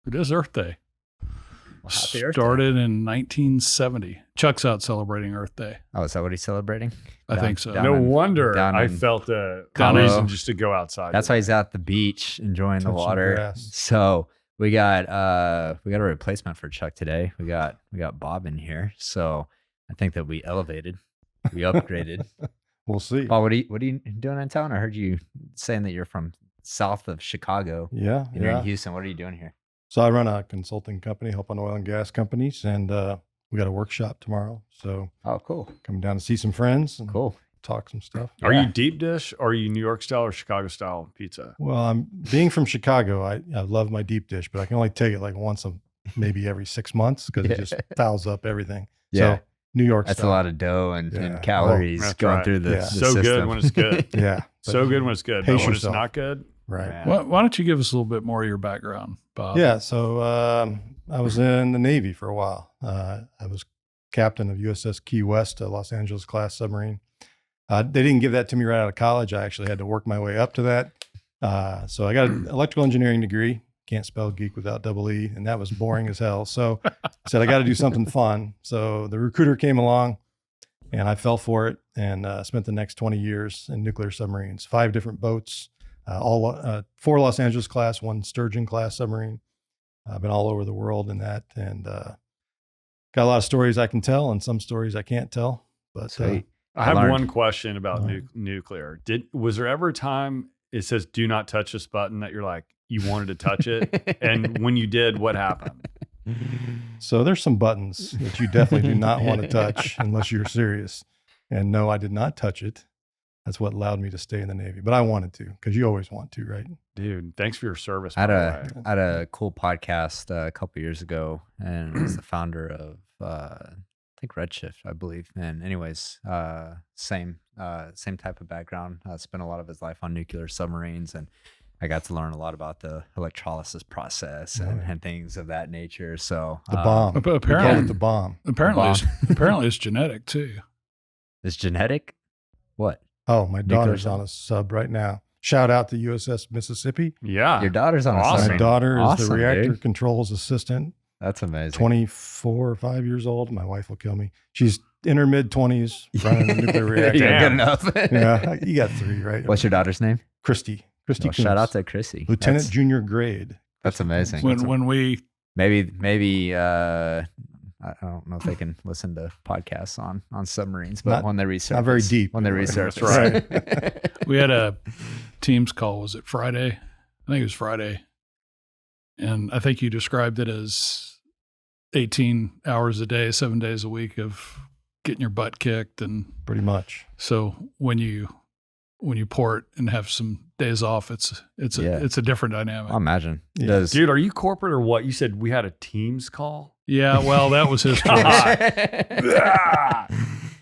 It is Earth Day. Well, happy Earth Started in 1970. Chuck's out celebrating Earth Day. Oh, is that what he's celebrating? I think so. No wonder down I in felt a Cabo. reason just to go outside. That's why he's at the beach enjoying the Touching water. grass. So we got a replacement for Chuck today. We got Bob in here. So I think that we elevated, we upgraded. We'll see. Bob, what are you doing in town? I heard you saying that you're from south of Chicago. Yeah, You're yeah. in Houston. What are you doing here? So I run a consulting company, helping oil and gas companies, and we got a workshop tomorrow. So Oh, cool. coming down to see some friends and Cool. talk some stuff. Are Yeah. you deep dish or are you New York style or Chicago style pizza? Well, I'm being from Chicago. I love my deep dish, but I can only take it like once maybe every 6 months because it just fouls up everything. Yeah. So New York That's style. a lot of dough and Yeah. calories That's going right. through the, Yeah. the So system. good when it's good. Yeah. So good when it's good. Pace But when it's yourself. not good, Right. man. Why don't you give us a little bit more of your background, Bob? Yeah. So I was in the Navy for a while. I was captain of USS Key West, a Los Angeles class submarine. They didn't give that to me right out of college. I actually had to work my way up to that. So I got an electrical engineering degree. Can't spell geek without double E. And that was boring as hell. So I said, I got to do something fun. So the recruiter came along and I fell for it and spent the next 20 years in nuclear submarines, 5 different boats, all 4 Los Angeles class, 1 Sturgeon class submarine. I've been all over the world in that, and got a lot of stories I can tell, and some stories I can't tell. But Sweet. I have learned. one question about Uh-huh. nuclear. Was there ever a time it says "Do not touch this button" that you're like you wanted to touch it, and when you did, what happened? so there's some buttons that you definitely do not want to touch unless you're serious. And no, I did not touch it. That's what allowed me to stay in the Navy. But I wanted to, because you always want to, right? Dude, thanks for your service. I By the way. had a cool podcast a couple years ago, and it was the founder of I think Redshift, I believe. And anyways, same type of background. Spent a lot of his life on nuclear submarines, and I got to learn a lot about the electrolysis process and things of that nature. So The bomb. But We call apparently, it the bomb. apparently it's genetic too. It's genetic. What? Oh, my Nuclear daughter's sub- on a sub right now. Shout out to USS Mississippi. Yeah, Your daughter's on Awesome. a My submarine. daughter is Awesome, the reactor dude. controls assistant. That's amazing. 24 or 5 years old. My wife will kill me. She's in her mid 20s running a nuclear reactor. Yeah, Damn. good enough. Yeah, you got 3, right? What's your daughter's name? Christy Well, shout Coombs. out to Chrissy. Lieutenant That's, junior grade. that's amazing. When we Maybe I don't know if they can listen to podcasts on submarines, but Not- when they research, not very deep. When they That's research, right. we had a Teams call. Was it Friday? I think it was Friday. And I think you described it as 18 hours a day, 7 days a week of getting your butt kicked. And Pretty much. so when you port and have some days off, it's Yeah. a different dynamic. I'll imagine. Yeah. Does dude, are you corporate or what? You said we had a Teams call. Yeah, well, that was his choice.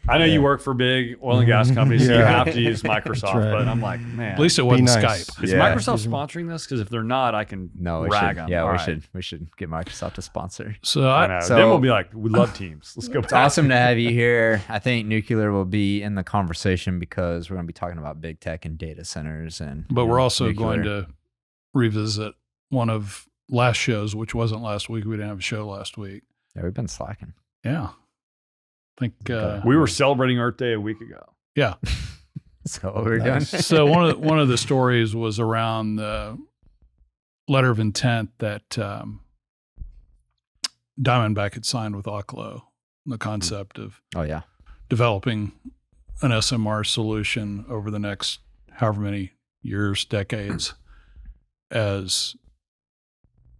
I know you work for big oil and gas companies, so you Yeah. have to use Microsoft. right. But I'm like, man, At least it wasn't nice. Skype. is Yeah. Microsoft sponsoring this? Because if they're not, I can no, we rag should. them. Yeah, All we right. should get Microsoft to sponsor. So I know. So- then we'll be like, we love Teams. Let's go. It's awesome to have you here. I think nuclear will be in the conversation because we're going to be talking about big tech and data centers, and but we're also nuclear. going to revisit one of last shows, which wasn't last week. We didn't have a show last week. Yeah, we've been slacking. Yeah. I think, Okay. We were celebrating Earth Day a week ago. yeah. So what we're Nice. doing. So one of the stories was around the letter of intent that Diamondback had signed with Oklo, the concept of Oh yeah. developing an SMR solution over the next however many years, decades, as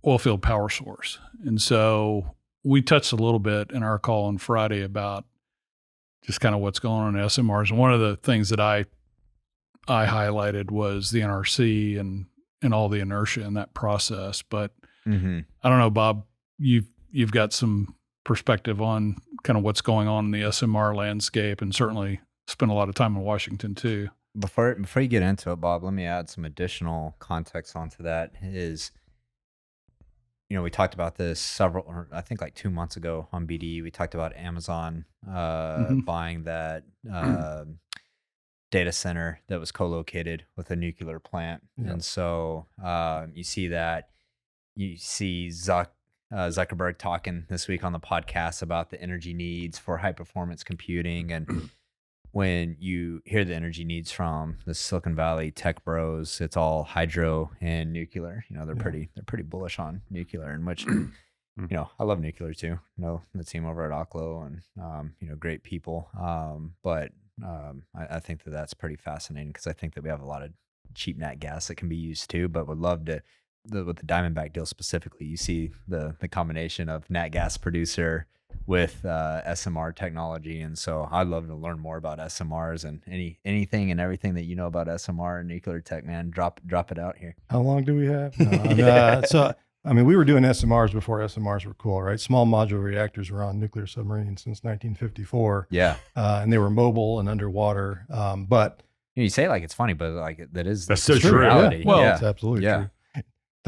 oilfield power source. And so we touched a little bit in our call on Friday about just kind of what's going on in SMRs. And one of the things that I highlighted was the NRC and all the inertia in that process. But Mm-hmm. I don't know, Bob, you've got some perspective on kind of what's going on in the SMR landscape, and certainly spent a lot of time in Washington too. Before you get into it, Bob, let me add some additional context onto that. Is, we talked about this I think like 2 months ago on BDE. We talked about Amazon buying that data center that was co-located with a nuclear plant. Yeah. And so you see that you see Zuckerberg talking this week on the podcast about the energy needs for high performance computing. And when you hear the energy needs from the Silicon Valley tech bros, it's all hydro and nuclear. They're pretty bullish on nuclear, and which, I love nuclear too. The team over at Oklo and, great people. But I think that's pretty fascinating, because I think that we have a lot of cheap nat gas that can be used too, but would love to, with the Diamondback deal specifically, you see the combination of nat gas producer with SMR technology. And so I'd love to learn more about SMRs and anything and everything that you know about SMR and nuclear tech, man. Drop it out here. How long do we have? No, we were doing SMRs before SMRs were cool, right? Small modular reactors were on nuclear submarines since 1954. Yeah. And they were mobile and underwater. But you say it like it's funny, but like that's so true. reality. Yeah. Well, it's absolutely true.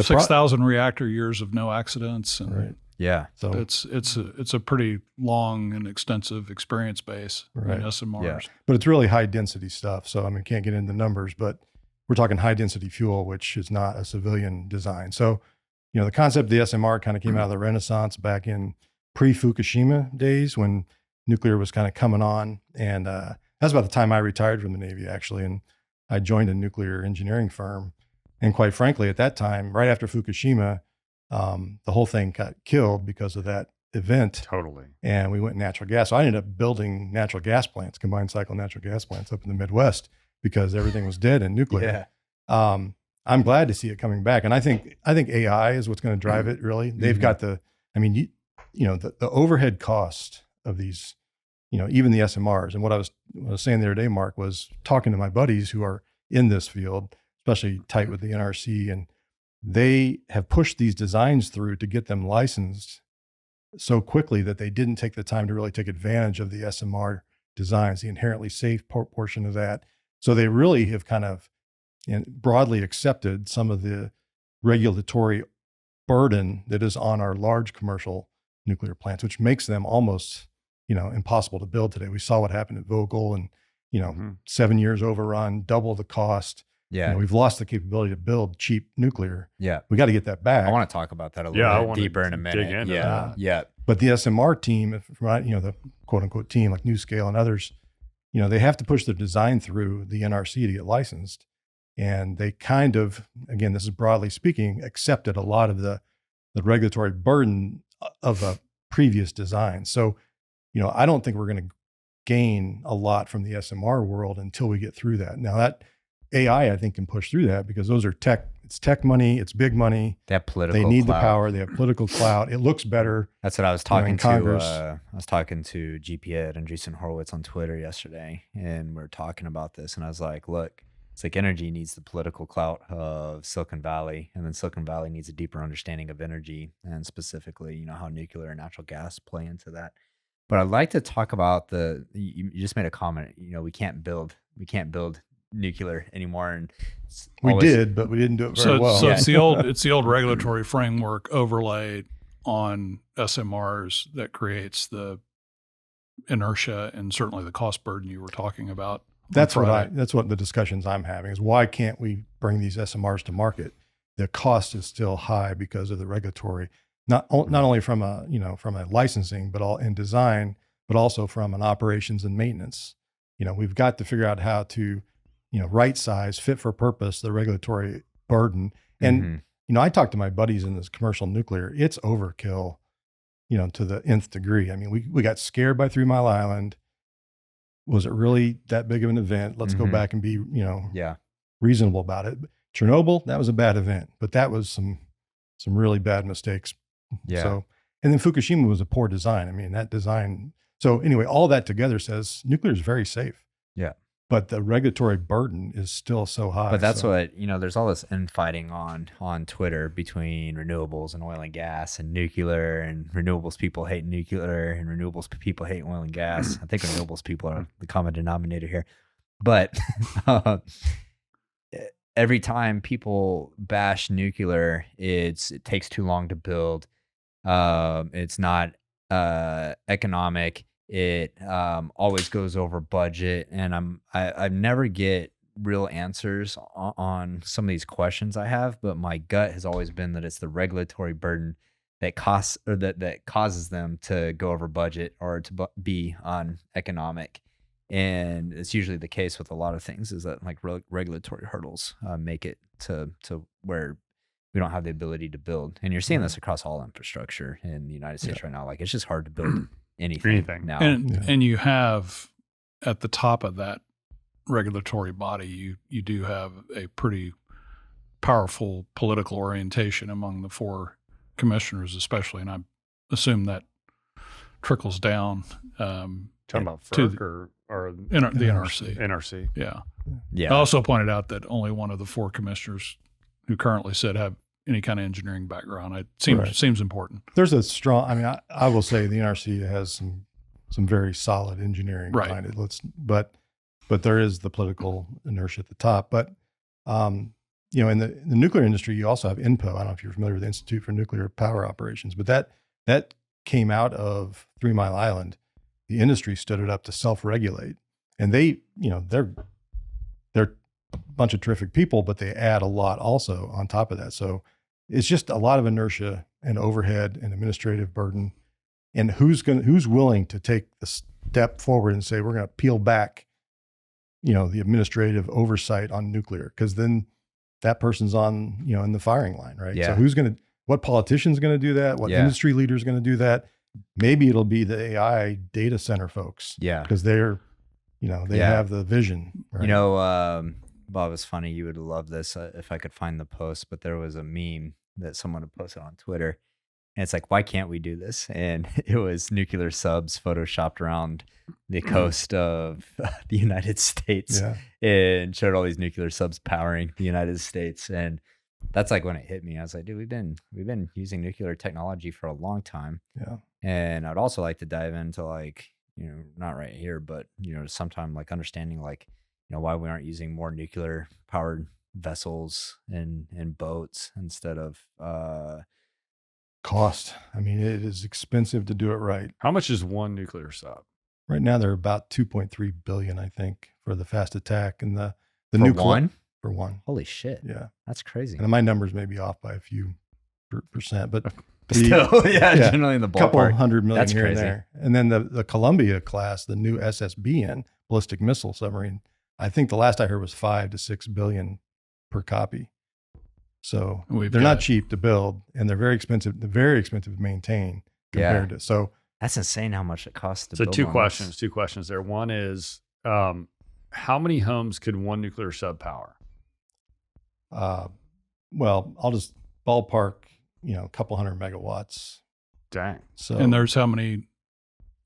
6,000 reactor years of no accidents. And right. Yeah. So it's a pretty long and extensive experience base in SMRs. Yeah. But it's really high density stuff. So, can't get into numbers, but we're talking high density fuel, which is not a civilian design. So, the concept of the SMR kind of came out of the Renaissance back in pre-Fukushima days, when nuclear was kind of coming on. And that's about the time I retired from the Navy, actually. And I joined a nuclear engineering firm. And quite frankly, at that time, right after Fukushima, the whole thing got killed because of that event. Totally. And we went natural gas. So I ended up building natural gas plants, combined cycle natural gas plants up in the Midwest, because everything was dead in nuclear. Yeah. I'm glad to see it coming back. And I think AI is what's going to drive it, really. They've got the overhead cost of these, even the SMRs. And what I was saying the other day, Mark, was talking to my buddies who are in this field, especially tight with the NRC, and they have pushed these designs through to get them licensed so quickly that they didn't take the time to really take advantage of the SMR designs, the inherently safe portion of that. So they really have kind of broadly accepted some of the regulatory burden that is on our large commercial nuclear plants, which makes them almost, impossible to build today. We saw what happened at Vogtle, and, 7 years overrun, double the cost. Yeah. We've lost the capability to build cheap nuclear. Yeah. We got to get that back. I want to talk about that a little bit deeper in a minute. Dig into Yeah. that. Yeah. But the SMR team, the quote unquote team like NuScale and others, they have to push their design through the NRC to get licensed. And they kind of, again, this is broadly speaking, accepted a lot of the regulatory burden of a previous design. So, I don't think we're going to gain a lot from the SMR world until we get through that. Now that AI, I think, can push through that, because those are it's tech money, it's big money. They have political They need clout. the power. They have political clout. It looks better. That's what I was talking in to. Congress. I was talking to GP Ed and Andreessen Horowitz on Twitter yesterday, and we are talking about this. And I was like, look, it's like energy needs the political clout of Silicon Valley, and then Silicon Valley needs a deeper understanding of energy, and specifically, how nuclear and natural gas play into that. But I'd like to talk about you just made a comment, we can't build nuclear anymore, and We did, but we didn't do it very well. So it's the old regulatory framework overlaid on SMRs that creates the inertia and certainly the cost burden you were talking about. That's what the discussions I'm having is, why can't we bring these SMRs to market? The cost is still high because of the regulatory, not only from a licensing, but all in design, but also from an operations and maintenance. We've got to figure out how to, right size, fit for purpose, the regulatory burden. And, I talk to my buddies in this commercial nuclear, it's overkill, to the nth degree. We got scared by 3 Mile Island. Was it really that big of an event? Let's go back and be, reasonable about it. Chernobyl, that was a bad event, but that was some really bad mistakes. Yeah. So, and then Fukushima was a poor design. That design. So anyway, all that together says nuclear is very safe. Yeah. But the regulatory burden is still so high. But that's what, there's all this infighting on Twitter between renewables and oil and gas and nuclear, and renewables people hate nuclear and renewables people hate oil and gas. I think renewables people are the common denominator here. But every time people bash nuclear, it takes too long to build. It's not economic. It always goes over budget, and I never get real answers on some of these questions I have, but my gut has always been that it's the regulatory burden that that causes them to go over budget or to be uneconomic. And it's usually the case with a lot of things, is that like regulatory hurdles make it to where we don't have the ability to build. And you're seeing this across all infrastructure in the United States right now. Like, it's just hard to build anything now. And you have at the top of that regulatory body, you do have a pretty powerful political orientation among the 4 commissioners, especially, and I assume that trickles down. Talking about to FERC or the NRC. NRC. Yeah. I also pointed out that only one of the 4 commissioners who currently sit have any kind of engineering background. It seems important. There's a strong, I mean, I will say the NRC has some very solid engineering behind it. But there is the political inertia at the top. But, you know, in the nuclear industry, you also have INPO. I don't know if you're familiar with the Institute for Nuclear Power Operations, but that came out of 3 Mile Island. The industry stood it up to self-regulate, and they, you know, they're a bunch of terrific people, but they add a lot also on top of that. So it's just a lot of inertia and overhead and administrative burden. And who's willing to take the step forward and say, we're going to peel back, you know, the administrative oversight on nuclear? Because then that person's on, you know, in the firing line, right? Yeah. So what politician's going to do that? What industry leader's going to do that? Maybe it'll be the AI data center folks. Yeah. Because they're, you know, they have the vision. Right? You know, Bob, it's funny. You would love this if I could find the post, but there was a meme that someone had posted on Twitter. And it's like, why can't we do this? And it was nuclear subs photoshopped around the coast of the United States and showed all these nuclear subs powering the United States. And that's like when it hit me. I was like, dude, we've been using nuclear technology for a long time. Yeah. And I'd also like to dive into, like, you know, not right here, but, you know, sometime like understanding, like, you know, why we aren't using more nuclear powered vessels and boats instead of cost. I mean, it is expensive to do it right. How much is one nuclear sub? Right now, they're about 2.3 billion, I think, for the fast attack and the one. For one. Holy shit. Yeah. That's crazy. And my numbers may be off by a few percent, but still, generally in the ballpark. Couple $100 million That's here crazy. and there. And then the Columbia class, the new SSBN ballistic missile submarine, I think the last I heard was 5 to 6 billion per copy. So they're not cheap to build, and they're very expensive. They're very expensive to maintain compared to. So that's insane how much it costs to build. So two questions there. One is, how many homes could one nuclear sub power? Well, I'll just ballpark, you know, a couple hundred megawatts. Dang. So, and there's how many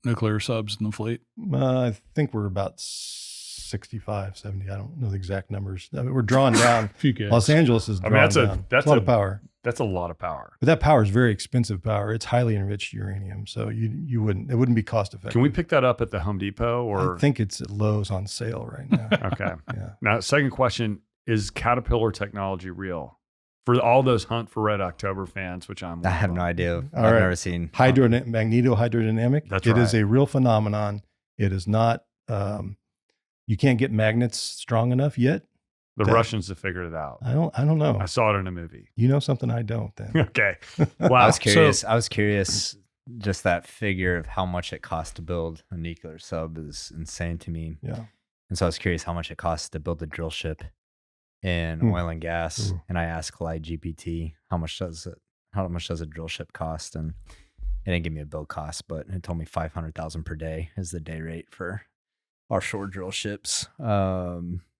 nuclear subs in the fleet? I think we're about 65, 70. I don't know the exact numbers. I mean, we're drawing down. Los Angeles is drawing down. That's a lot of power. That's a lot of power. But that power is very expensive power. It's highly enriched uranium, so it wouldn't be cost effective. Can we pick that up at the Home Depot? Or I think it's at Lowe's on sale right now. Okay. Yeah. Now, second question: is Caterpillar technology real? For all those Hunt for Red October fans, which I have no idea. I've never seen magnetohydrodynamic. That's It right. is a real phenomenon. It is not. You can't get magnets strong enough yet. The Russians have figured it out. I don't know. I saw it in a movie. You know something I don't. Then Okay. Wow. I was curious. Just that figure of how much it costs to build a nuclear sub is insane to me. Yeah. And so I was curious how much it costs to build a drill ship in oil and gas. And I asked GPT, how much does a drill ship cost? And it didn't give me a build cost, but it told me $500,000 per day is the day rate for offshore drill ships.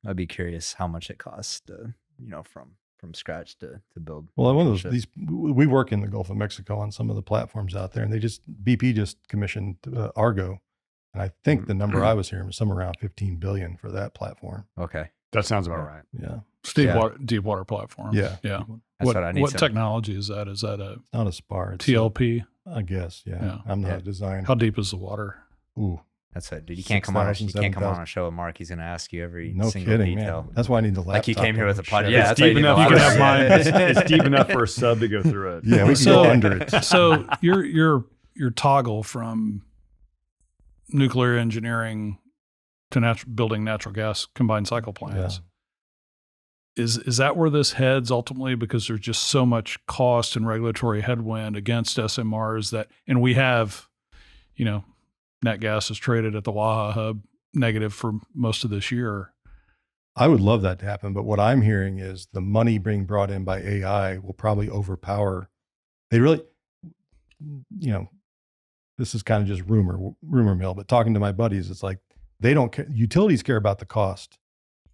I'd be curious how much it costs to, you know, from scratch to build. Well, one of those, we work in the Gulf of Mexico on some of the platforms out there, and BP just commissioned Argo. And I think the number I was hearing was somewhere around 15 billion for that platform. Okay. That sounds about right. Yeah. Deep water platform. Yeah. Yeah. That's what I need. What technology is that? Is that a not a spar? It's TLP? I guess. Yeah. I'm not a designer. How deep is the water? Ooh. That's it, dude. You can't come on a show with Mark. He's going to ask you every single detail. Man. That's why I need the laptop. Like you came here with a podcast. Yeah, it's deep enough. You can have mine. It's deep enough for a sub to go through it. Yeah, we can go under it. So your toggle from nuclear engineering to building natural gas combined cycle plants. Is that where this heads ultimately? Because there's just so much cost and regulatory headwind against SMRs that, and we have, nat gas is traded at the Waha hub negative for most of this year. I would love that to happen, but what I'm hearing is the money being brought in by AI will probably overpower. They really, this is kind of just rumor mill, but talking to my buddies, it's like they don't care. Utilities care about the cost.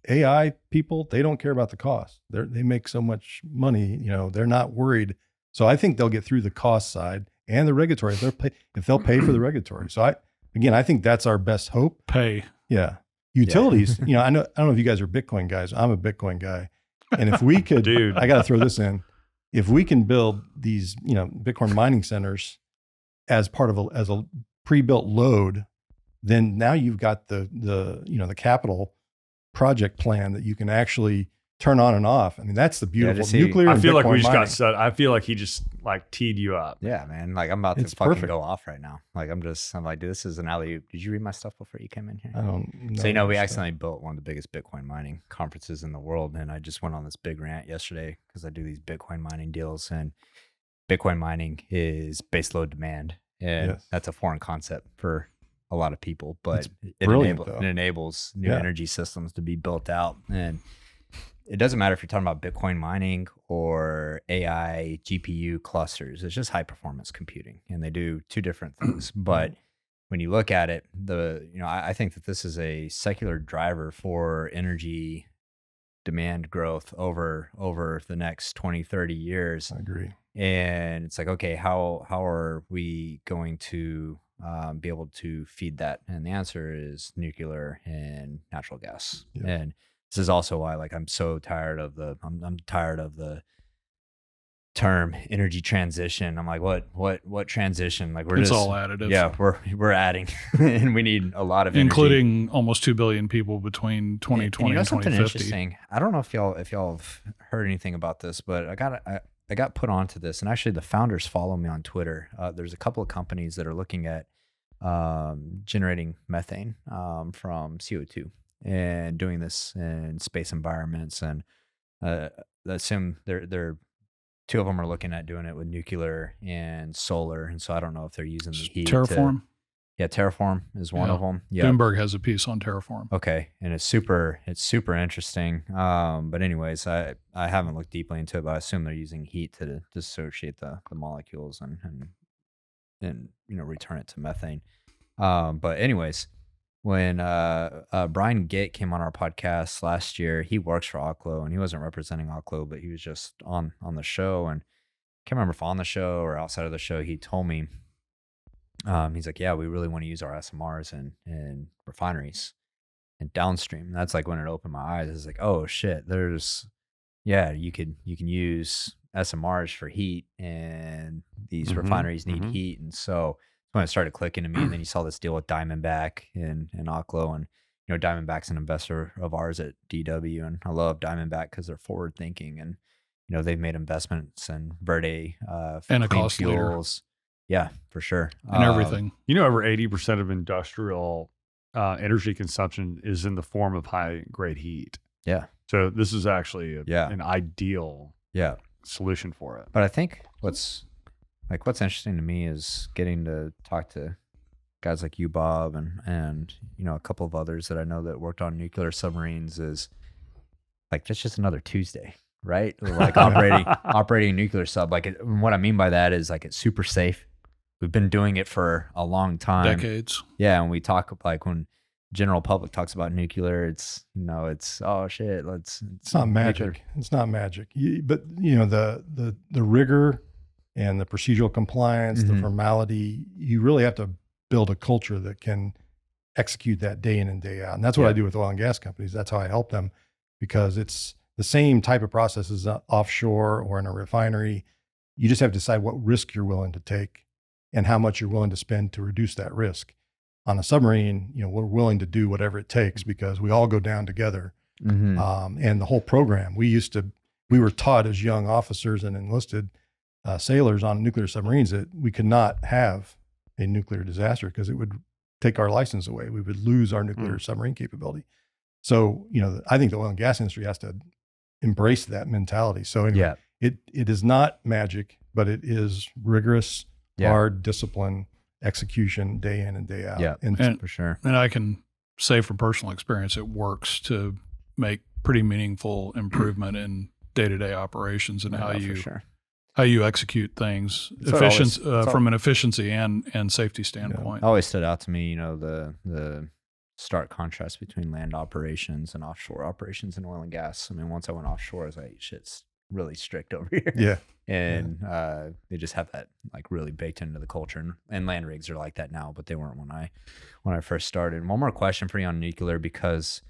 AI people, they don't care about the cost. They make so much money, they're not worried. So I think they'll get through the cost side and the regulatory if they'll pay for the regulatory. So I think that's our best hope. Pay. Yeah. Utilities, I don't know if you guys are Bitcoin guys. I'm a Bitcoin guy. And if we could, Dude. I got to throw this in. If we can build these, Bitcoin mining centers as part of as a pre-built load, then now you've got the capital project plan that you can actually turn on and off. I mean, that's the beautiful nuclear. I and feel like Bitcoin we just mining. got set. I feel like he just like teed you up. Yeah, man. Like I'm about to It's fucking perfect. go off right now. Like I'm like, dude, this is an alley-oop. Did you read my stuff before you came in here? I don't know. So, we stuff. accidentally built one of the biggest Bitcoin mining conferences in the world. And I just went on this big rant yesterday because I do these Bitcoin mining deals, and Bitcoin mining is base load demand. And Yes. that's a foreign concept for a lot of people, but it brilliant, though. enables new Yeah. energy systems to be built out. And it doesn't matter if you're talking about Bitcoin mining or AI GPU clusters. It's just high performance computing, and they do two different things. But when you look at it, I think that this is a secular driver for energy demand growth over the next 20, 30 years. I agree. And it's like, okay, how are we going to be able to feed that? And the answer is nuclear and natural gas. Yeah. And this is also why, like, I'm so tired of I'm tired of the term energy transition. I'm like, what transition? Like, It's all additive. Yeah, we're adding, and we need a lot of energy. Including almost 2 billion people between 2020 and, something 2050. interesting. I don't know if y'all have heard anything about this, but I got put onto this, and actually the founders follow me on Twitter. There's a couple of companies that are looking at generating methane from CO2 and doing this in space environments, and assume they're two of them are looking at doing it with nuclear and solar. And so I don't know if they're using the heat. Terraform. Terraform is one of them. Yeah. Bloomberg has a piece on Terraform. Okay. And it's super interesting. But anyways, I haven't looked deeply into it, but I assume they're using heat to dissociate the molecules and return it to methane. But anyways, when Brian Gate came on our podcast last year, he works for Oklo, and he wasn't representing Oklo, but he was just on the show. And I can't remember if on the show or outside of the show, he told me, he's like, yeah, we really want to use our SMRs in refineries and downstream. And that's like when it opened my eyes. It's like, oh shit, you can use SMRs for heat, and these refineries need heat. And so when it started clicking to me, and then you saw this deal with Diamondback and Oklo, and Diamondback's an investor of ours at DW, and I love Diamondback because they're forward thinking, and they've made investments in Verde And a clean cost leader. fuels. Yeah, for sure. And everything. Over 80% of industrial energy consumption is in the form of high grade heat. Yeah. So this is actually an ideal Yeah. solution for it. But I think what's interesting to me is getting to talk to guys like you, Bob, and a couple of others that I know that worked on nuclear submarines. Is like, that's just another Tuesday, right? Like operating a nuclear sub. Like, what I mean by that is, like, it's super safe. We've been doing it for a long time, Decades. Yeah, and we talk, like, when general public talks about nuclear, it's oh shit, It's not magic. It's not magic. But the rigor and the procedural compliance, the formality, you really have to build a culture that can execute that day in and day out. And that's what I do with oil and gas companies. That's how I help them, because it's the same type of processes offshore or in a refinery. You just have to decide what risk you're willing to take and how much you're willing to spend to reduce that risk. On a submarine, we're willing to do whatever it takes because we all go down together. And the whole program, we were taught as young officers and enlisted sailors on nuclear submarines that we could not have a nuclear disaster because it would take our license away. We would lose our nuclear submarine capability. So, I think the oil and gas industry has to embraced that mentality. So anyway, it is not magic, but it is rigorous, hard discipline, execution day in and day out. Yeah, and for sure. And I can say from personal experience, it works to make pretty meaningful improvement in day-to-day operations and how you execute things from an efficiency and safety standpoint. It always stood out to me, the stark contrast between land operations and offshore operations in oil and gas. I mean, once I went offshore, I was like, shit's really strict over here. Yeah. And they just have that like really baked into the culture. And land rigs are like that now, but they weren't when I first started. One more question for you on nuclear, because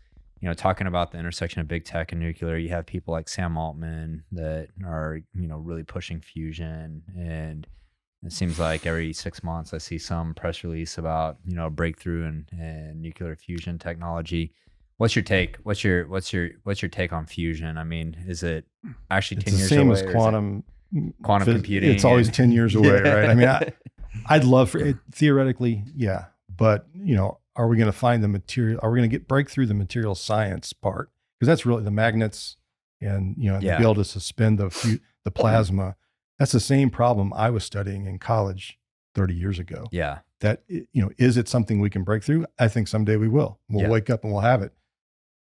talking about the intersection of big tech and nuclear, you have people like Sam Altman that are, really pushing fusion. And it seems like every 6 months I see some press release about, a breakthrough in nuclear fusion technology. What's your take? What's your take on fusion? I mean, is it actually 10 years away? It's the same as quantum computing. It's always 10 years away, right? I mean, I'd love for it theoretically, yeah. But, are we going to find the material? Are we going to break through the material science part? Because that's really the magnets and, be able to suspend the plasma. That's the same problem I was studying in college 30 years ago. Yeah. That, is it something we can break through? I think someday we will. We'll wake up and we'll have it.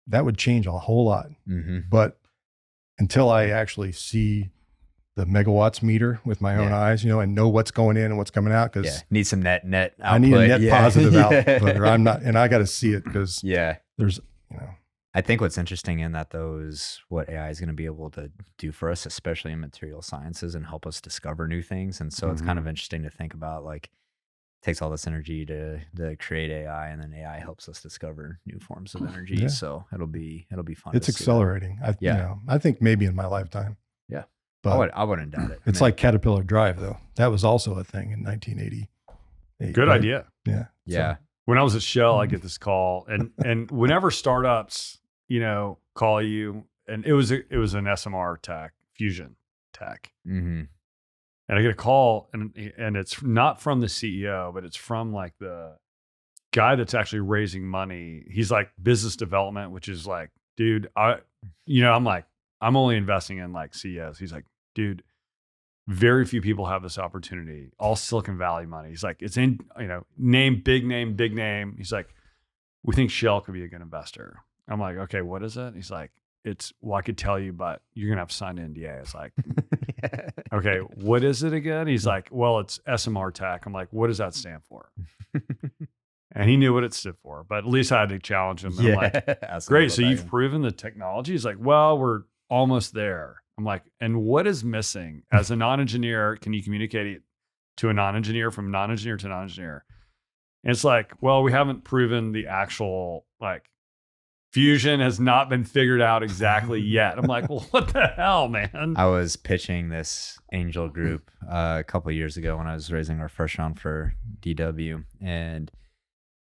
That would change a whole lot. Mm-hmm. But until I actually see the megawatts meter with my own eyes, and know what's going in and what's coming out, because need some net output. I need a net positive output, or I'm not, and I got to see it because there's, I think what's interesting in that though is what AI is going to be able to do for us, especially in material sciences, and help us discover new things. And so it's kind of interesting to think about, like, it takes all this energy to create AI, and then AI helps us discover new forms of energy. Yeah. So it'll be fun. It's accelerating. I think maybe in my lifetime. Yeah. But I wouldn't doubt it. It's like Caterpillar Drive, though. That was also a thing in 1980. Good idea. Yeah. Yeah. So, when I was at Shell, I get this call, and whenever startups, call you, and it was an SMR tech, fusion tech, and I get a call, and it's not from the CEO, but it's from like the guy that's actually raising money. He's like business development, which is like, dude, I'm like, I'm only investing in like CEOs. He's like, dude, very few people have this opportunity. All Silicon Valley money. He's like, it's in, big name. He's like, we think Shell could be a good investor. I'm like, okay, what is it? He's like, I could tell you, but you're going to have to sign an NDA. It's like, okay, what is it again? He's like, well, it's SMR tech. I'm like, what does that stand for? And he knew what it stood for, but at least I had to challenge him. And I'm like, great. So you've proven the technology? He's like, well, we're almost there. I'm like, and what is missing? As a non-engineer, can you communicate it to a non-engineer, from non-engineer to non-engineer? And it's like, well, we haven't proven the actual, like, fusion has not been figured out exactly yet. I'm like, well, what the hell, man? I was pitching this angel group a couple of years ago when I was raising our first round for DW, and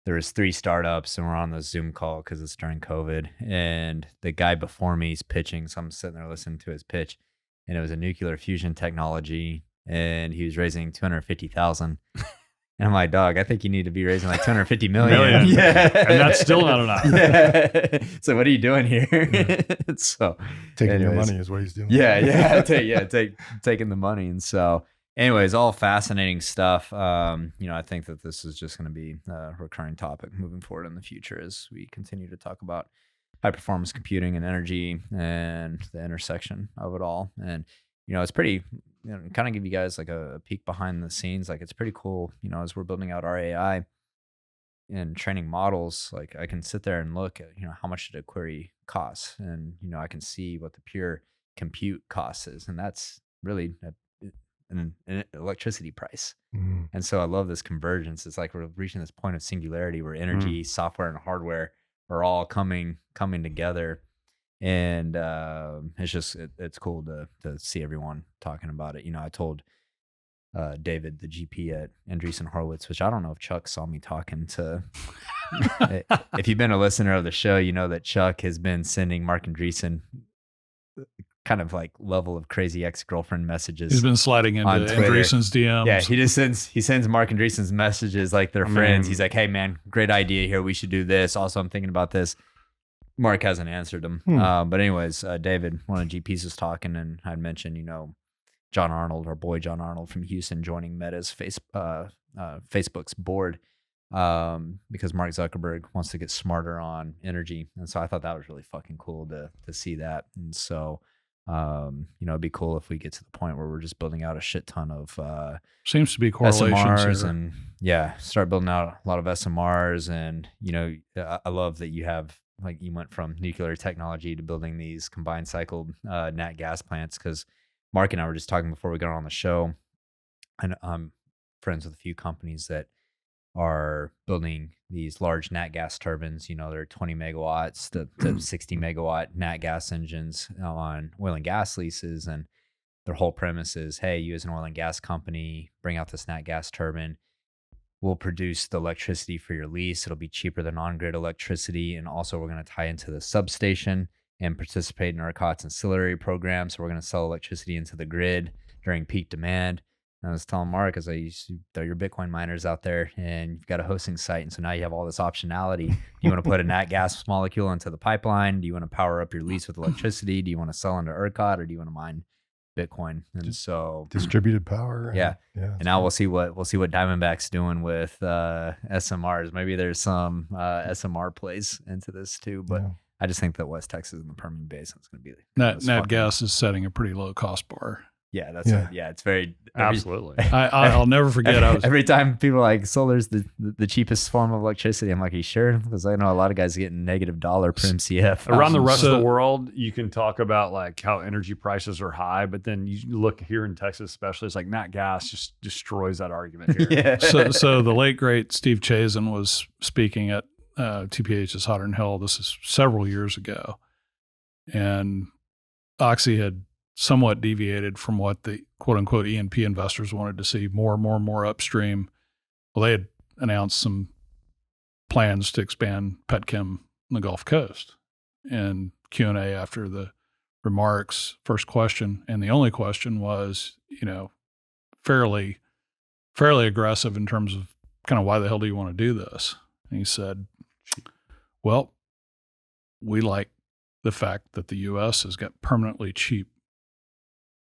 there was 3 startups, and we're on the Zoom call because it's during COVID. And the guy before me is pitching, so I'm sitting there listening to his pitch, and it was a nuclear fusion technology, and he was raising $250,000. And I'm like, dog, I think you need to be raising like 250 million. Yeah, and that's still not enough. Yeah. So what are you doing here? So taking your money is what he's doing. Taking the money. And so, anyways, all fascinating stuff. I think that this is just going to be a recurring topic moving forward in the future as we continue to talk about high performance computing and energy and the intersection of it all. And, it's pretty, kind of give you guys like a peek behind the scenes. Like, it's pretty cool, as we're building out our AI and training models, like I can sit there and look at, how much did a query cost? And, I can see what the pure compute cost is. And that's really an electricity price. And so I love this convergence. It's like we're reaching this point of singularity where energy, software, and hardware are all coming together. And it's cool to see everyone talking about it. I told David, the GP at Andreessen Horowitz, which I don't know if Chuck saw me talking to. If you've been a listener of the show, you know that Chuck has been sending Mark Andreessen kind of like level of crazy ex-girlfriend messages. He's been sliding into Andreessen's DMs. Yeah, he sends Mark Andreessen's messages like they're friends. He's like, hey man, great idea here. We should do this. Also, I'm thinking about this. Mark hasn't answered them. But anyways, David, one of the GPs was talking, and I'd mentioned, John Arnold, our boy John Arnold from Houston, joining Meta's Facebook's board because Mark Zuckerberg wants to get smarter on energy. And so I thought that was really fucking cool to see that. And so, it'd be cool if we get to the point where we're just building out a shit ton of seems to be correlations SMRs here. and start building out a lot of SMRs. And, I love that you have, like, you went from nuclear technology to building these combined cycle nat gas plants, because Mark and I were just talking before we got on the show, and I'm friends with a few companies that are building these large nat gas turbines. They're 20 megawatts to 60 megawatt nat gas engines on oil and gas leases. And their whole premise is, hey, you as an oil and gas company, bring out this nat gas turbine. We'll produce the electricity for your lease. It'll be cheaper than on-grid electricity. And also we're going to tie into the substation and participate in ERCOT's ancillary program. So we're going to sell electricity into the grid during peak demand. And I was telling Mark, as I used to throw your Bitcoin miners out there, and you've got a hosting site. And so now you have all this optionality. Do you want to put a nat gas molecule into the pipeline? Do you want to power up your lease with electricity? Do you want to sell into ERCOT, or do you want to mine Bitcoin? And so distributed power. Yeah. And now cool. we'll see what Diamondback's doing with SMRs. Maybe there's some SMR plays into this too, but I just think that West Texas and the Permian Basin is going to be nat gas is setting a pretty low cost bar. Yeah, that's it's very absolutely. I'll never forget. Every time people are like, solar's the cheapest form of electricity, I'm like, are you sure? Because I know a lot of guys getting $- per MCF. Around the rest of the world, you can talk about like how energy prices are high, but then you look here in Texas, especially, it's like nat gas just destroys that argument here. So the late great Steve Chazen was speaking at TPH's Hotter Than Hell. This is several years ago, and Oxy had somewhat deviated from what the quote unquote E&P investors wanted to see, more upstream. Well, they had announced some plans to expand petchem on the Gulf Coast. And Q&A after the remarks, first question, and the only question was, fairly aggressive in terms of kind of, why the hell do you want to do this? And he said, well, we like the fact that the U.S. has got permanently cheap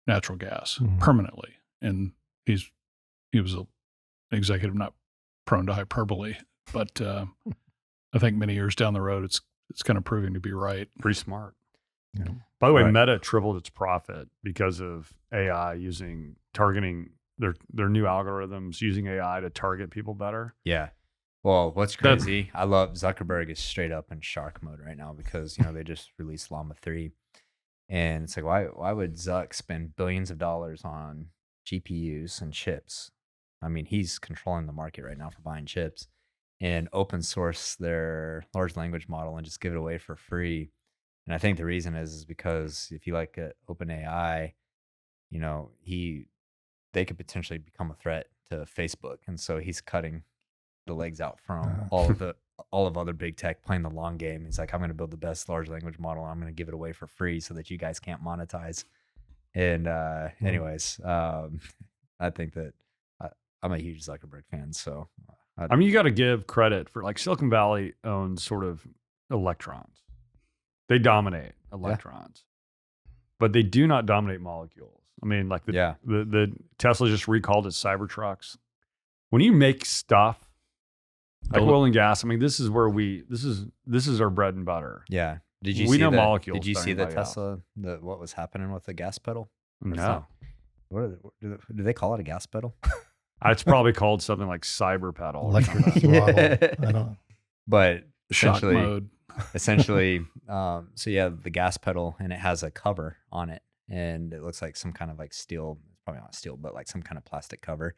natural gas permanently. And he was an executive not prone to hyperbole, but I think many years down the road, it's kind of proving to be right. Pretty smart. Yeah. By the way, Meta tripled its profit because of AI targeting their new algorithms, using AI to target people better. Yeah. Well, what's crazy, I love Zuckerberg is straight up in shark mode right now because, they just released Llama 3. And it's like, why would Zuck spend billions of dollars on GPUs and chips? I mean, he's controlling the market right now for buying chips, and open source their large language model and just give it away for free. And I think the reason is because if you like OpenAI, they could potentially become a threat to Facebook. And so he's cutting the legs out from all of other big tech, playing the long game. He's like, I'm going to build the best large language model. And I'm going to give it away for free so that you guys can't monetize. And anyways, I think that I'm a huge Zuckerberg fan. So you got to give credit for, like, Silicon Valley owns sort of electrons. They dominate electrons, but they do not dominate molecules. I mean, like the Tesla just recalled its Cybertrucks. When you make stuff like oil and gas, I mean, this is where this is our bread and butter. Yeah. Did you see the Tesla, what was happening with the gas pedal? No. Do they call it a gas pedal? It's probably called something like cyber pedal. Electric throttle. I don't. But Shock mode. Essentially, the gas pedal, and it has a cover on it, and it looks like some kind of like steel, probably not steel, but like some kind of plastic cover.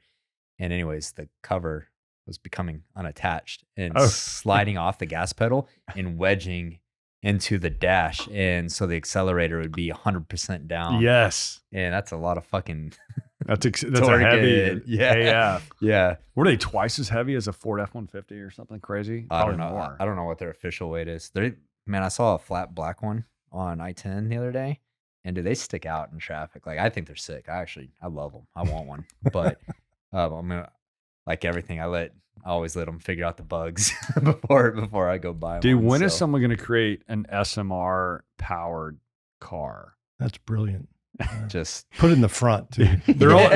And anyways, the cover was becoming unattached and sliding off the gas pedal and wedging into the dash. And so the accelerator would be 100% down. Yes. And that's a lot of fucking... That's a heavy AF. Yeah. Were they twice as heavy as a Ford F-150 or something crazy? I don't know. More. I don't know what their official weight is. I saw a flat black one on I-10 the other day, and do they stick out in traffic? Like, I think they're sick. I love them. I want one, but like everything, I always let them figure out the bugs before I go buy Dude, one. when is someone going to create an SMR powered car? That's brilliant. just Put it in the front too. They're only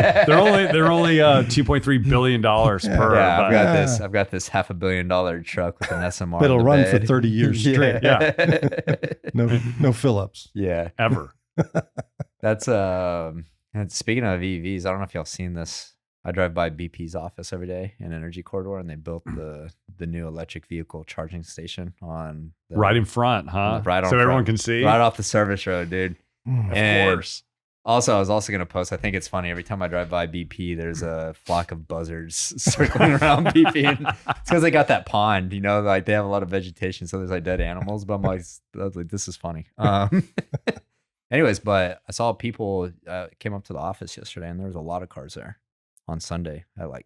$2.3 billion per. yeah, but- I've got this $500 million truck with an SMR. It'll in the run bed. for 30 years straight. No fill-ups. Yeah. Ever. That's and speaking of EVs, I don't know if y'all seen this. I drive by BP's office every day in Energy Corridor, and they built the new electric vehicle charging station on the, Right in front, huh? Right on so everyone front. can see. right off the service road, dude. Mm. Of And course. Also, I was also gonna post. I think it's funny every time I drive by BP, there's a flock of buzzards circling around BP, and it's because they got that pond. You know, like they have a lot of vegetation, so there's like dead animals. But I'm like, this is funny. Anyways, but I saw people came up to the office yesterday, and there was a lot of cars there on Sunday at like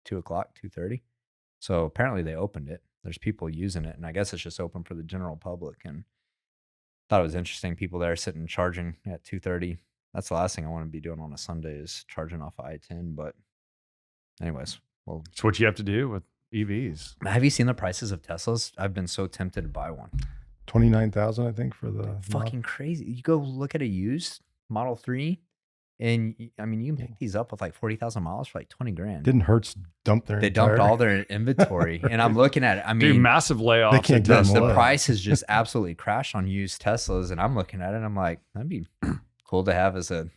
2:00, 2:30. So apparently they opened it. There's people using it, and I guess it's just open for the general public. And thought it was interesting. People there sitting charging at 2:30. That's the last thing I want to be doing on a Sunday is charging off I-10. But anyways, well, It's what you have to do with EVs. have you seen the prices of Teslas? I've been so tempted to buy one. 29,000, I think, for the Fucking crazy. You go look at a used Model 3, and I mean, you can pick these up with like 40,000 miles for like 20 grand. Didn't Hertz dump their They dumped entire- all their inventory, and I'm looking at it. I Dude, mean, massive layoffs. They can't at get 'em Tesla. the away. price has just absolutely crashed on used Teslas, and I'm looking at it, and I'm like, that'd be cool to have as a,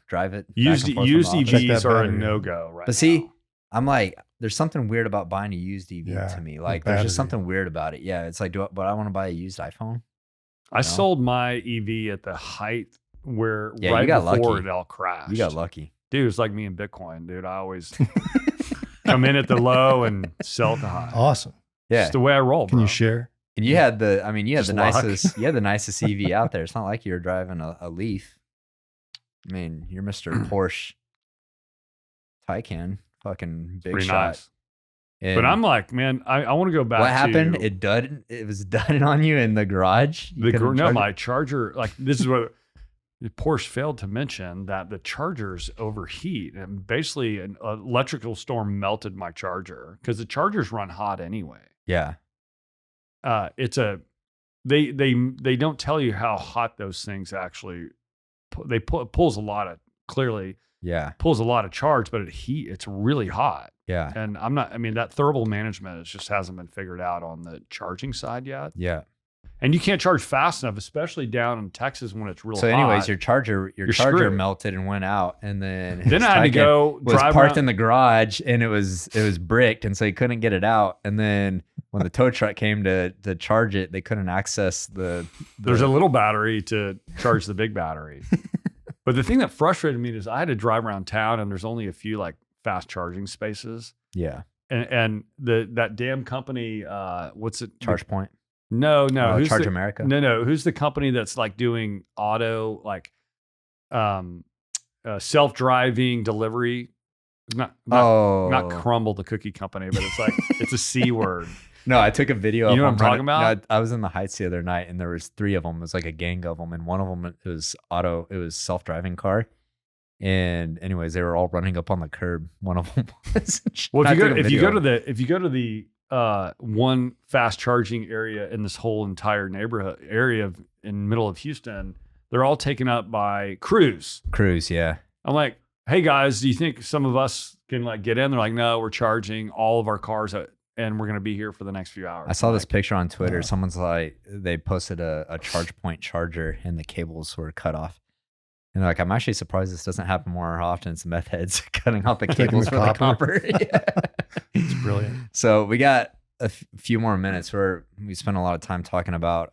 drive it. back Used and forth from used the office. Check EVs that are a battery. no-go right But see, now. I'm like, there's something weird about buying a used EV Yeah, to me. the Like, there's just battery. something weird about it. Yeah, it's like, but I want to buy a used iPhone. I sold my EV at the height where Yeah, you right got before lucky. it all crashed. You got lucky. Dude, it's like me and Bitcoin, dude. I always come in at the low and sell at the high. Awesome. Yeah, It's the way I roll, Can bro. you share? and you had the, I mean, you had Just the luck. nicest, EV out there. It's not like you're driving a Leaf. I mean, you're Mr. Porsche Taycan, fucking big Pretty shot. nice. And But I'm like, man, I want to go back what to happened? It was done on you in the garage. You couldn't charge it? my charger. Like, this is what Porsche failed to mention, that the chargers overheat, and basically an electrical storm melted my charger because the chargers run hot anyway. Yeah, They don't tell you how hot those things actually. Pulls a lot of pulls a lot of charge, but it's really hot. yeah, And that thermal management just hasn't been figured out on the charging side yet. yeah. And you can't charge fast enough, especially down in Texas when it's real So, hot. anyways, your charger screwed. melted and went out, and then Then his I had to Taycan go was drive parked around. in the garage, and it was bricked, and so he couldn't get it out. And then when the tow truck came to charge it, they couldn't access the. There's a little battery to charge the big battery. But the thing that frustrated me is I had to drive around town, and there's only a few like fast charging spaces. Yeah, And that damn company, what's it? Charge Point. No. Charge America. No. Who's the company that's like doing auto, like self-driving delivery? Not Crumble, the cookie company, but it's like it's a C word. No, I took a video. You know of what I'm them talking running- about? No, I was in the Heights the other night, and there was 3 of them. It was like a gang of them, and one of them it was self-driving car. And anyways, they were all running up on the curb. One of them was. Well, I if took a you go video. to the one fast charging area in this whole entire neighborhood area in middle of Houston, they're all taken up by Cruise. Cruise, yeah. I'm like, hey guys, do you think some of us can like get in? They're like, no, we're charging all of our cars and we're going to be here for the next few hours. I saw I'm this like, picture on Twitter. Someone's like, they posted a Charge Point charger, and the cables were cut off. And they're like, I'm actually surprised this doesn't happen more often. It's meth heads cutting off the Taking cables the for the copper. copper. Yeah. It's brilliant. So we got a few more minutes where we spent a lot of time talking about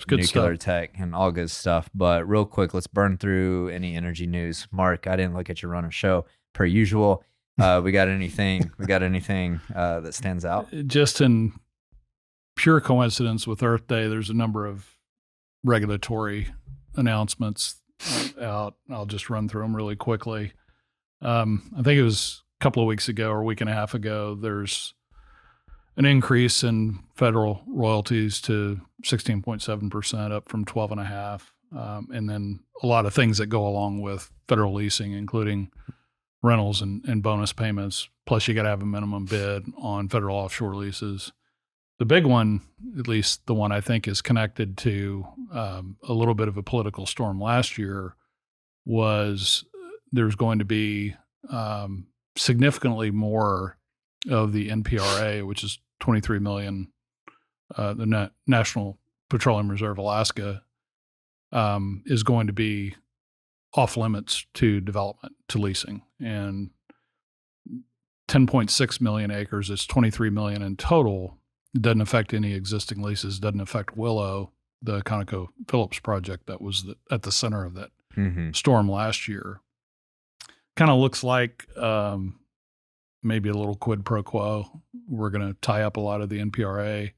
good nuclear stuff. tech and all good stuff. But real quick, let's burn through any energy news. Mark, I didn't look at your run of show per usual. We got anything that stands out? Just in pure coincidence with Earth Day, there's a number of regulatory announcements out. I'll just run through them really quickly. I think it was a couple of weeks ago or a week and a half ago, there's an increase in federal royalties to 16.7%, up from 12.5%. And then a lot of things that go along with federal leasing, including rentals and bonus payments plus you got to have a minimum bid on federal offshore leases. The big one, at least the one I think is connected to a little bit of a political storm last year, was there's going to be significantly more of the NPRA, which is 23 million, the National Petroleum Reserve Alaska, is going to be off limits to development, to leasing. And 10.6 million acres, it's 23 million in total. It doesn't affect any existing leases, doesn't affect Willow, the ConocoPhillips project that was at the center of that storm last year. Kind of looks like maybe a little quid pro quo. We're going to tie up a lot of the NPRA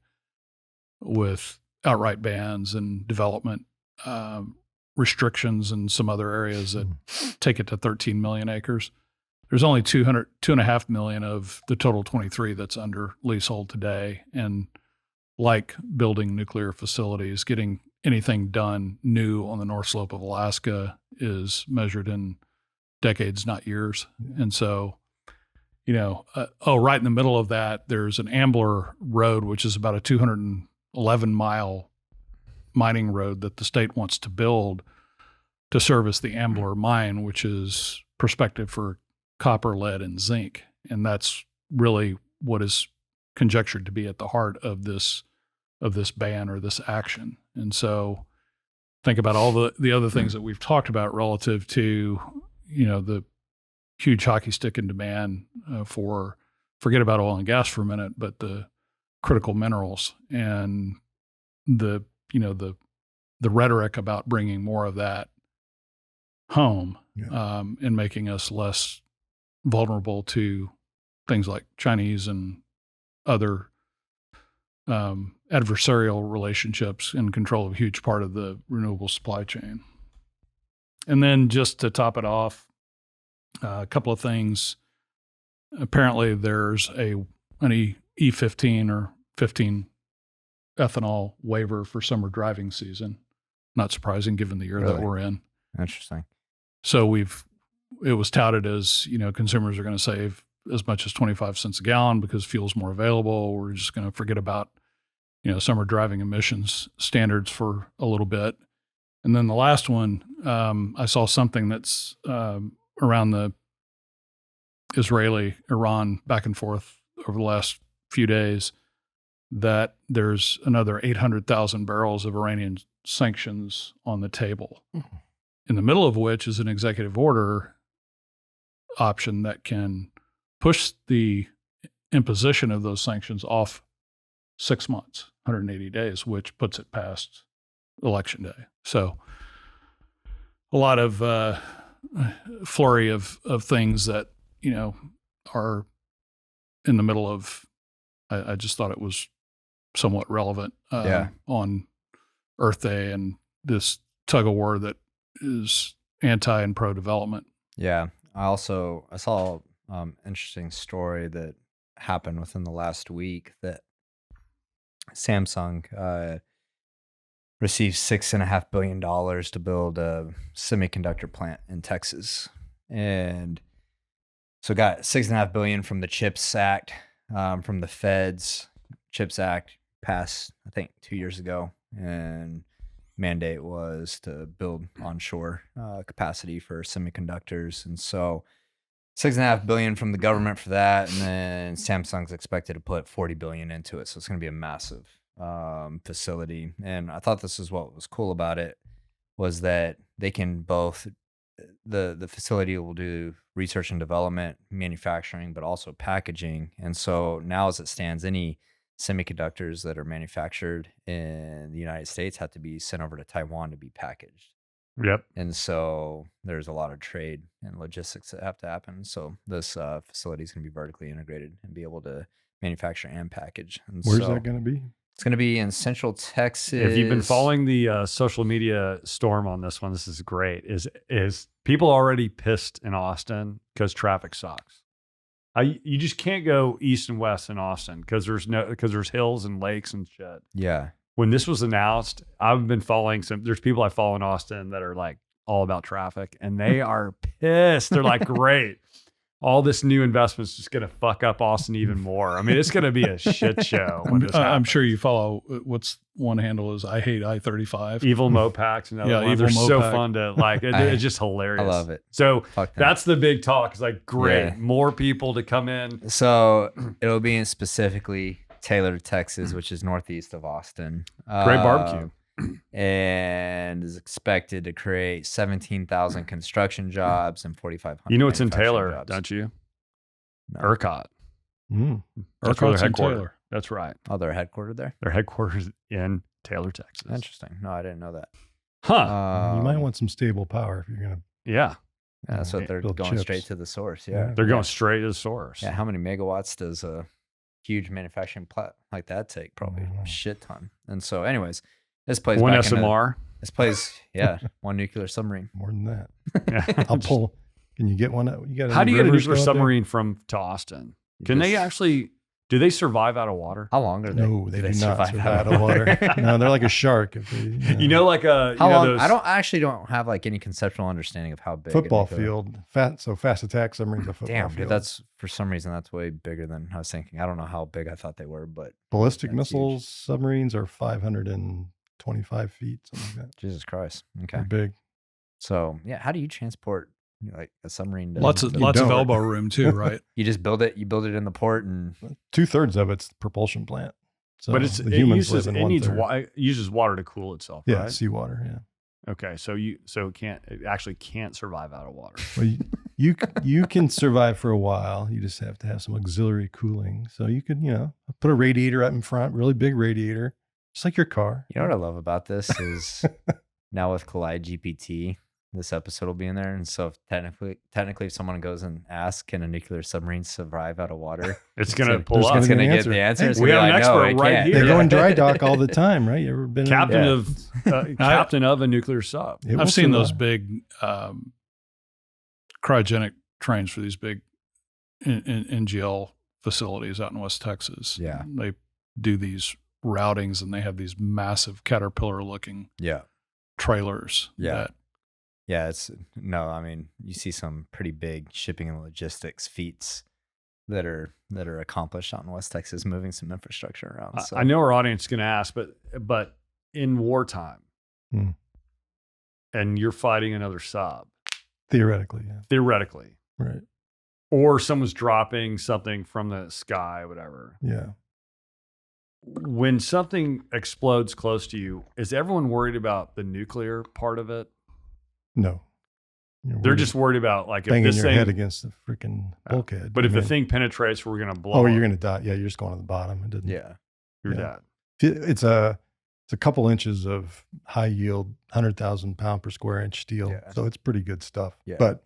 with outright bans and development restrictions in some other areas that take it to 13 million acres. There's only 2.5 million of the total 23 that's under leasehold today. And like building nuclear facilities, getting anything done new on the North Slope of Alaska is measured in decades, not years. And so, right in the middle of that, there's an Ambler Road, which is about a 211-mile mining road that the state wants to build to service the Ambler mine, which is prospective for copper, lead, and zinc. And that's really what is conjectured to be at the heart of this ban or this action. And so think about all the other things that we've talked about relative to, the huge hockey stick in demand forget about oil and gas for a minute, but the critical minerals and the rhetoric about bringing more of that home, and making us less vulnerable to things like Chinese and other adversarial relationships and control of a huge part of the renewable supply chain. And then just to top it off, a couple of things. Apparently there's an E15 or 15 ethanol waiver for summer driving season. Not surprising given the year that we're in. Interesting. So it was touted as, consumers are going to save as much as 25 cents a gallon because fuel's more available. We're just going to forget about, summer driving emissions standards for a little bit. And then the last one, I saw something that's around the Israeli-Iran back and forth over the last few days, that there's another 800,000 barrels of Iranian sanctions on the table, in the middle of which is an executive order option that can push the imposition of those sanctions off 6 months, 180 days, which puts it past election day. So a lot of flurry of things that, are in the middle of, I just thought it was somewhat relevant on Earth Day and this tug of war that is anti and pro development. Yeah. I saw interesting story that happened within the last week that Samsung received $6.5 billion to build a semiconductor plant in Texas. And so got $6.5 billion from the CHIPS Act, from the feds. CHIPS Act passed, I think, 2 years ago, and mandate was to build onshore capacity for semiconductors. And so $6.5 billion from the government for that, and then Samsung's expected to put $40 billion into it. So it's going to be a massive facility. And I thought this is what was cool about it, was that they can both, the facility will do research and development, manufacturing, but also packaging. And so now as it stands, any semiconductors that are manufactured in the United States have to be sent over to Taiwan to be packaged. Yep. And so there's a lot of trade and logistics that have to happen. So this facility is going to be vertically integrated and be able to manufacture and package. And Where's that going to be? It's going to be in Central Texas. If you've been following the social media storm on this one, this is great. Is people already pissed in Austin because traffic sucks? You just can't go east and west in Austin because there's hills and lakes and shit. Yeah. When this was announced, I've been following there's people I follow in Austin that are like all about traffic, and they are pissed. They're like, great. all this new investment's just going to fuck up Austin even more. I mean, it's going to be a shit show. When this I'm happens. sure you follow what's one handle is I hate I-35. Evil Mopacs and Yeah, Evil Evil They're so Mopac. fun to like. It's just hilarious. I love it. So Fuck them. that's the big talk. It's like great, Yeah. more people to come in. So it'll be in specifically Taylor, Texas, which is northeast of Austin. Great barbecue. And is expected to create 17,000 construction jobs and 4,500. You know what's in manufacturing Taylor, jobs. don't you? No. ERCOT. Mm. That's where Urquhart's they're in headquartered. Taylor. That's right. Oh, they're headquartered there. Their headquarters in Taylor, Texas. Interesting. No, I didn't know that. Huh. You might want some stable power if you're going to. Yeah. Yeah, that's what they're build going chips. straight to the source. Yeah. Yeah. They're going straight to the source. Yeah. How many megawatts does a huge manufacturing plant like that take? Probably a shit ton. And so, anyways, this plays One back into- SMR. this plays, yeah, one nuclear submarine. More than that. Yeah. I'll pull. Can you get one? You got How do you get a rivers nuclear going up there? submarine from to Austin? You Can they just- actually? Do they survive out of water? How long are they? No, they do not survive out out of water. No, they're like a shark. If they, You know, like a How you know long? those, I actually don't have like any conceptual understanding of how big. a football nuclear- field. Fast attack submarines. A football Damn, field. dude, that's for some reason that's way bigger than I was thinking. I don't know how big I thought they were, but ballistic that's missiles. Submarines are 525 feet, something like that. Jesus Christ. Okay. They're big. So yeah, how do you transport like a submarine? To, Lots of You lots of don't. elbow room too, right? You just build it. You build it in the port, and 2/3 of it's propulsion plant. So but it's the it humans uses live it in needs 1/3. it uses water to cool itself, Yeah, right? seawater. Yeah. Okay, so it actually can't survive out of water. Well, you can survive for a while. You just have to have some auxiliary cooling. So you could, put a radiator up in front, really big radiator, just like your car. you know what I love about this is now with Collide GPT, this episode will be in there, and so if technically, if someone goes and asks, "Can a nuclear submarine survive out of water?" It's gonna It's pull there's up. gonna It's be gonna an get answer. the answer. Hey, It's we gonna have be an like, no, expert it right can't. here. They go in dry dock all the time, right? You ever been in- Captain of a nuclear sub. It will I've seen those survive. big cryogenic trains for these big NGL facilities out in West Texas. Yeah. They do these routings and they have these massive caterpillar looking Yeah. trailers. Yeah. that- Yeah, I mean, you see some pretty big shipping and logistics feats that are accomplished out in West Texas, moving some infrastructure around. So I know our audience is going to ask, but in wartime, Hmm. and you're fighting another sub, Theoretically, yeah. theoretically, Right. or someone's dropping something from the sky, whatever. Yeah. When something explodes close to you, is everyone worried about the nuclear part of it? No. They're just worried about like if banging this your thing. head against the freaking bulkhead. But if I the mean, thing penetrates, we're going to blow. oh, up. you're going to die. Yeah, you're just going to the bottom. It doesn't. yeah, You're yeah. dead. It's a couple inches of high yield, 100,000 pound per square inch steel. Yeah. So it's pretty good stuff. Yeah. But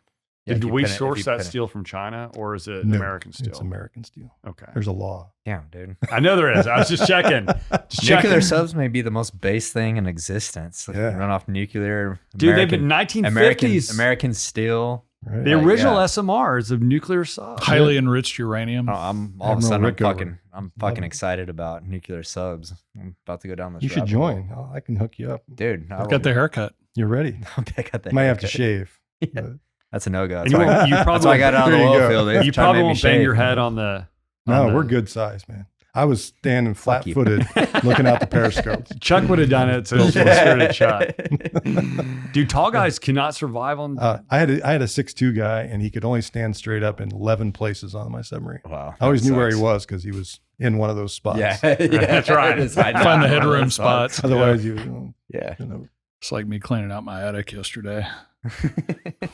Yeah, Did if you we pin it- if source you that pin it- steel from China, or is it no, American steel? It's American steel. Okay, There's a law. Damn, dude. I know there is. I was just checking. Just Nuclear checking. subs may be the most base thing in existence. Like, Yeah. run off nuclear. Dude, they've been American 1950s. American steel. Right? The Like, original yeah. SMRs of nuclear subs. highly enriched uranium. Oh, I'm all of a Admiral sudden Rickover. I'm Love fucking it. excited about nuclear subs. I'm about to go down this. You should rabbit hole. join. I can hook you up. dude. I I've got the haircut. You're ready. I got the Might have to haircut. shave. Yeah. but- That's a no go. And you probably That's why I got out of the There you oil go. field. They You tried to probably make me won't bang shave. your head on the. No, on the- we're good size, man. I was standing Fuck you. flat footed looking out the periscope. Chuck would have done it, so it's the spirit of Chuck. Dude, tall guys cannot survive on. I had a 6'2" guy, and he could only stand straight up in 11 places on my submarine. Wow. I always that knew where he sucks. was because he was in one of those spots. Yeah, That's right. Just hiding Find the out in one of headroom those spots. Otherwise, you Yeah. know, It's like me cleaning out my attic yesterday.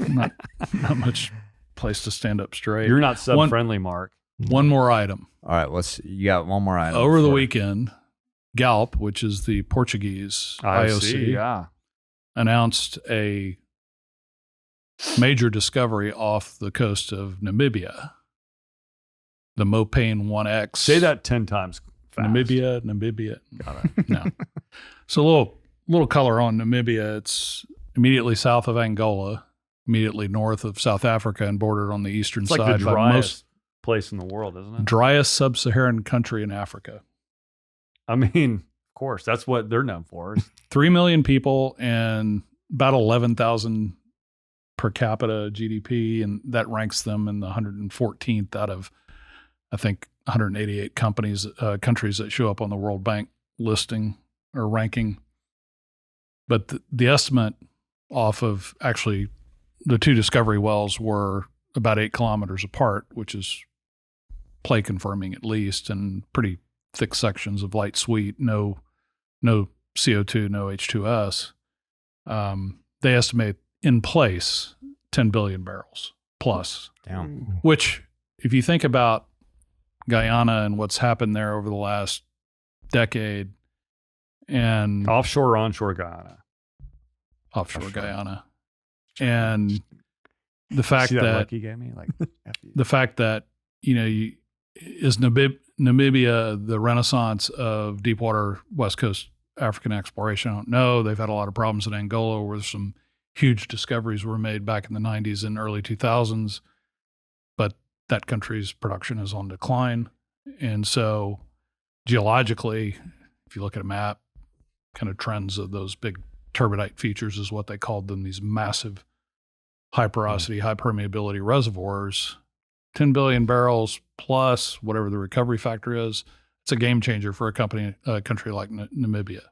not much place to stand up straight. You're not sub One- friendly, Mark. One more item. All right. You got one more item. Over the for- weekend, Galp, which is the Portuguese IOC, Yeah. announced a major discovery off the coast of Namibia. The Mopane 1X. Say that 10 times fast. Namibia. Got it. No. So a little color on Namibia. It's immediately south of Angola, immediately north of South Africa, and bordered on the eastern It's like side the by driest place in the world, isn't it? driest sub-Saharan country in Africa. I mean, of course, that's what they're known for. 3 million people and about 11,000 per capita GDP, and that ranks them in the 114th out of, I think, 188 countries that show up on the World Bank listing or ranking. But the estimate off of actually the two discovery wells were about 8 kilometers apart, which is play confirming at least, and pretty thick sections of light sweet, no CO2, no H2S. They estimate in place 10 billion barrels plus. Damn. Which, if you think about Guyana and what's happened there over the last decade, and Offshore or onshore Guyana? offshore Guyana, and the fact See that that look you gave me? Like, the fact that, is Namibia the renaissance of deepwater West Coast African exploration? I don't know. They've had a lot of problems in Angola where some huge discoveries were made back in the 90s and early 2000s, but that country's production is on decline. And so geologically, if you look at a map, kind of trends of those big turbidite features is what they called them, these massive high porosity, high permeability reservoirs, 10 billion barrels plus whatever the recovery factor is. It's a game changer for a country like Namibia.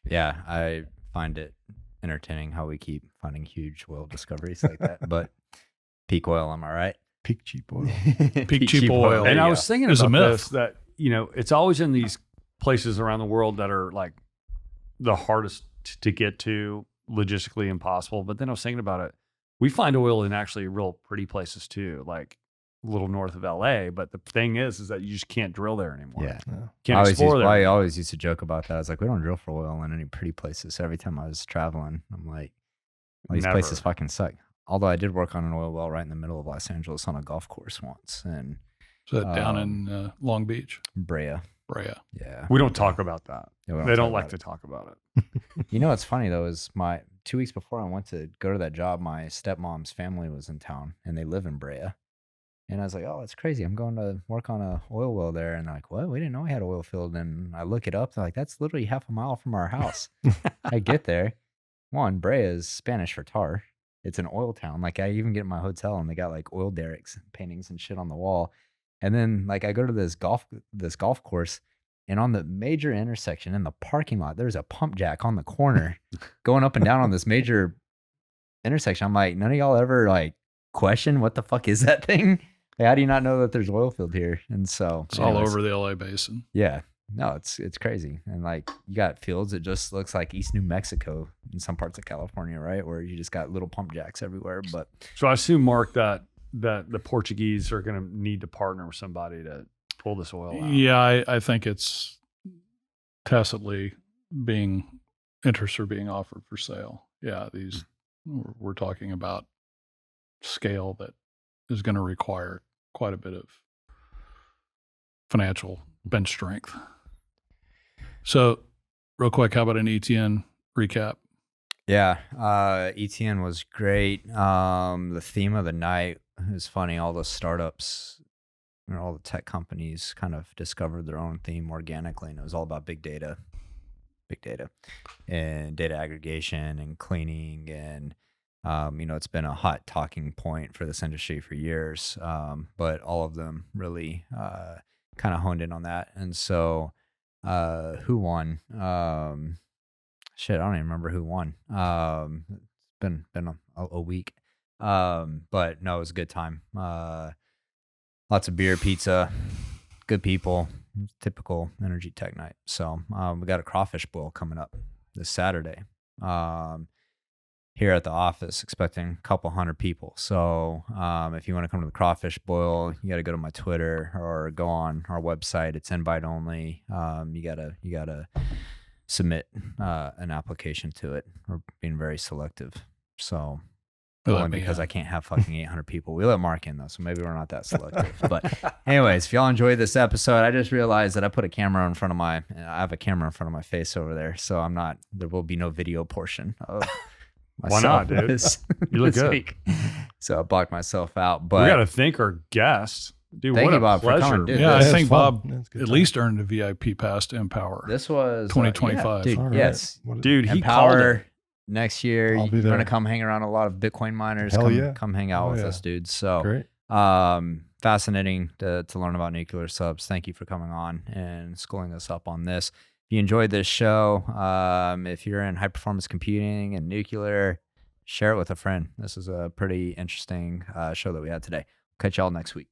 Yeah, I find it entertaining how we keep finding huge oil discoveries like that. But peak oil, am I right? Peak cheap oil. Peak cheap oil. and There I you was go. thinking There's a about myth. this, that, it's always in these places around the world that are like the hardest to get to, logistically impossible. But then I was thinking about it. We find oil in actually real pretty places too, like a little north of LA. But the thing is that you just can't drill there anymore. Yeah. Can't explore there. I always used to joke about that. I was like, we don't drill for oil in any pretty places. So every time I was traveling, I'm like, all these Never. places fucking suck. Although I did work on an oil well right in the middle of Los Angeles on a golf course once, and So down in Long Beach, Brea. Yeah. We don't talk about that. Yeah, we They don't talk like about to talk about it. You know what's funny though is my 2 weeks before I went to go to that job, my stepmom's family was in town and they live in Brea. And I was like, oh, that's crazy. I'm going to work on a oil well there. And they're like, what? We didn't know we had an oil field. And I look it up. They're like, that's literally half a mile from our house. I get there. One, Brea is Spanish for tar. It's an oil town. Like I even get in my hotel and they got like oil derricks and paintings and shit on the wall. And then like I go to this golf course, and on the major intersection in the parking lot, there's a pump jack on the corner going up and down on this major intersection. I'm like, none of y'all ever like question what the fuck is that thing? Like, how do you not know that there's oil field here? And so it's all over the LA basin. Yeah. No, it's crazy. And like you got fields, it just looks like East New Mexico in some parts of California, right? Where you just got little pump jacks everywhere. But So I assume, Mark, that the Portuguese are going to need to partner with somebody to pull this oil out. Yeah, I think it's tacitly interests are being offered for sale. Yeah, we're talking about scale that is going to require quite a bit of financial bench strength. So real quick, how about an ETN recap? yeah, ETN was great. The theme of the night is funny. All the startups, all the tech companies kind of discovered their own theme organically, and it was all about big data and data aggregation and cleaning. And, it's been a hot talking point for this industry for years. But all of them really kind of honed in on that. And so who won? Shit, I don't even remember who won. It's been a week. But no, it was a good time. Lots of beer, pizza, good people, typical energy tech night. So we got a crawfish boil coming up this Saturday here at the office, expecting a couple hundred people. So if you want to come to the crawfish boil, you got to go to my Twitter or go on our website. It's invite only. You gotta submit an application to it. We're being very selective. So only because I can't have fucking 800 people. We let Mark in though, so maybe we're not that selective. But anyways, if y'all enjoyed this episode, I just realized that I put a camera in front of I have a camera in front of my face over there, so there will be no video portion of Why not, dude? You look good. week. So I blocked myself out. But We got to thank our guest. Dude, Thank what you, a Bob, for pleasure. coming, dude. Yeah, I That's think fun. Bob That's a good at time. least earned a VIP pass to Empower. this was 2025. dude, All right. yes. What- Dude, he called Empower. it. next year, I'll be you're going to there. come hang around a lot of Bitcoin miners. Hell come, yeah. come hang out Oh, with yeah. us, dude. So Great. fascinating to learn about nuclear subs. Thank you for coming on and schooling us up on this. If you enjoyed this show, if you're in high performance computing and nuclear, share it with a friend. This is a pretty interesting show that we had today. Catch y'all next week.